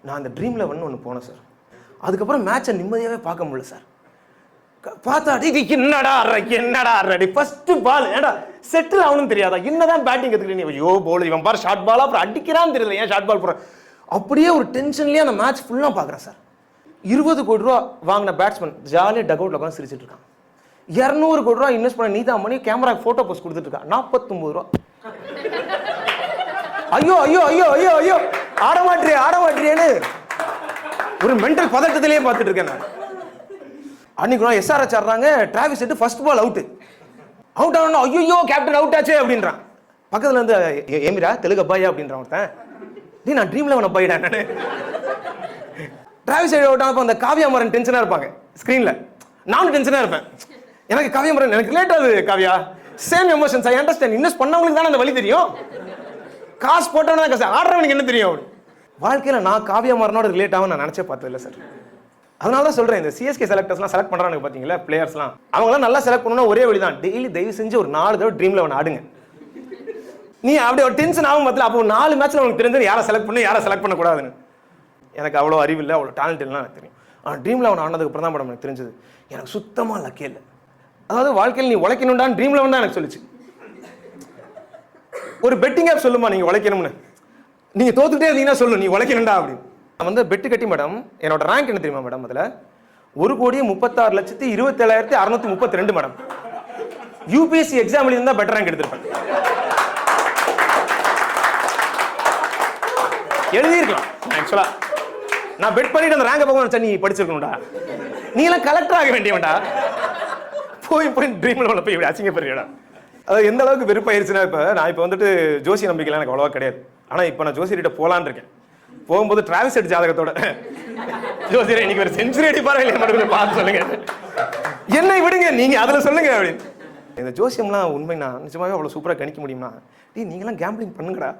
நான் அந்த ட்ரீம் 11 ஒன்று போனேன் சார். அதுக்கப்புறம் மேட்சை நிம்மதியாகவே பார்க்க முடியல சார். பார்த்தா என்னடா ஆடுறடி ஃபர்ஸ்ட் பால் ஏடா செட்டில் ஆகணும்னு தெரியாதா, என்னதான் பேட்டிங் கற்றுக்கிட்டே ஐயோ போல் இவன் பாரு ஷார்ட் பாலா அப்புறம் அடிக்கிறான்னு தெரியல, ஏன் ஷார்ட் பால் போகிறேன் அப்படியே ஒரு டென்ஷன்லேயே அந்த மேட்ச் ஃபுல்லாக பார்க்குறேன் சார். 20 கோடி ரூபா வாங்கின பேட்ஸ்மேன் ஜாலியாக டக் அவுட்டில் உட்காந்து சிரிச்சிட்டு இருக்கான். 200 கோடி ரூபா இன்வெஸ்ட் பண்ண நீதான் பண்ணி கேமரா ஃபோட்டோ போஸ்ட் கொடுத்துட்டு இருக்கான். 49 ரூபா. ஐயோ ஐயோ ஐயோ ஐயோ ஐயோ ஆட மாட்டேன்னு ஒரு மென்டல் பதட்டத்திலேயே பார்த்துட்டு இருக்கேன் நான். அன்னைக்கு SRH ஆடுறாங்க, Travis Head first ball out ஆகணும், ஐயோ கேப்டன் அவுட் ஆச்சு அப்படின்றான். பக்கத்துல இருந்து ஏமிரா தெலுங்கு அப்பாயா அப்படின்றான் ஒருத்தன். நீ நான் ட்ரீம் 11 அப்பாயிடா. நான் டிராவிஸ் ஹெட் அவுட் ஆனப்போ அந்த காவியா மாறன் டென்ஷனா இருப்பாங்க ஸ்கிரீன்ல, நானும் டென்ஷனா இருப்பேன். எனக்கு காவியா மாறன் எனக்கு ரிலேட் ஆகுது. Kavya same emotions, I understand. Invest பண்ணவங்களுக்கு தானே அந்த வழி தெரியும், காசு போட்டவனா கஷ்டம், ஆடுறவனுக்கு என்ன தெரியும். வாழ்க்கையில நான் காவியா மாறனோட ரிலேட் ஆகும் நான் நினைச்சே பார்த்தது இல்லை சார். அதனால தான் சொல்றேன், இந்த CSK செலக்டர்ஸ்லாம் செலக்ட் பண்றாங்க பாத்தீங்களா, பிளேயர்ஸ்லாம் அவங்களாம் நல்லா செலக்ட் பண்ணணும்னா ஒரே வழி தான், டெய்லி தயவு செஞ்சு ஒரு 4 தடவை ட்ரீம் 11 ஆடுங்க. நீ அப்படி ஒரு டென்ஷன் ஆகும் பத்தில, அப்போ 4 மேட்ச்ல உங்களுக்கு தெரிஞ்சது யாரை செலக்ட் பண்ணு யாரை செலக்ட் பண்ணக்கூடாதுன்னு. எனக்கு அவ்வளோ அறிவு இல்லை, அவ்வளோ டேலண்ட் இல்லைன்னு எனக்கு தெரியும். ஆனால் ட்ரீம் 11 ஆனதுக்கு அப்புறம் தான் மேடம் எனக்கு தெரிஞ்சது எனக்கு சுத்தமாக லக்கே இல்லை. அதாவது வாழ்க்கையில் நீ உழைக்கணும்டான்னு ட்ரீம் 11 தான் எனக்கு சொல்லிச்சு. ஒரு பெட்டிங் ஆப் சொல்லுமா நீங்க உழைக்கணும்னு, நீங்க தோத்துக்கிட்டே இருந்தீங்கன்னா சொல்லு நீ உழைக்கணும்டா அப்படின்னு. நான் வந்து பெட்டு கட்டி மேடம், என்னோட ரேங்க் என்ன தெரியுமா மேடம், அதில் 1,36,27,632 மேடம். UPSC எக்ஸாம் எழுதி தான் பெட்டர் ரேங்க் எடுத்திருப்பேன். எழுதியிருக்கலாம் ஆக்சுவலா. நான் பெட் பண்ணிட்டு அந்த ரேங்கை பார்க்க நீ படிச்சிருக்கணும்டா, நீ எல்லாம் கலெக்டர் ஆக வேண்டியவன்டா, போய் ட்ரீம் 11 போய் இப்படி அசிங்கப்படுறியடா. அது எந்த அளவுக்கு வெறுப்பாயிருச்சுன்னா, நான் இப்போ வந்துட்டு ஜோசி நம்பிக்கைலாம் எனக்கு அவ்வளோவா கிடையாது. ஆனால் இப்போ நான் ஜோசியர்கிட்ட போகலான்னு இருக்கேன். போகும்போது டிராவிஸ் ஹெட் ஜாதகத்தோட, ஜோசியர் இன்னைக்கு ஒரு செஞ்சுரி அடிப்பாரா இல்லையா மட்டும் பார்த்து சொல்லுங்க, என்னை விடுங்க நீங்க அதில் சொல்லுங்க அப்படின்னு. இந்த ஜோசியம்லாம் உண்மைனா நிஜமாவே அவ்வளோ சூப்பராக கணிக்க முடியுமா? நீங்களாம் கேம்பிளிங் பண்ணுங்கடா,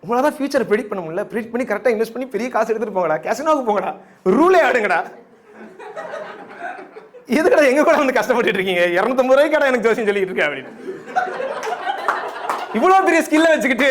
உங்களால் தான் ஃபியூச்சரை ப்ரெடிக்ட் பண்ண முடியல, ப்ரெடிக்ட் பண்ணி கரெக்டாக இன்வெஸ்ட் பண்ணி பெரிய காசு எடுத்துட்டு போங்கடா, கேசினோவுக்கு போங்கடா, ரூலே ஆடுங்கடா. எதுக்கடா எங்க கூட வந்து கஷ்டப்பட்டு இருக்கீங்க, 250 ரூபாய்க்கு கடை எனக்கு ஜோசியம் சொல்லிட்டு இருக்கேன் அப்படின்னு. இவ்வளோ பெரிய ஸ்கில்லை வச்சுக்கிட்டு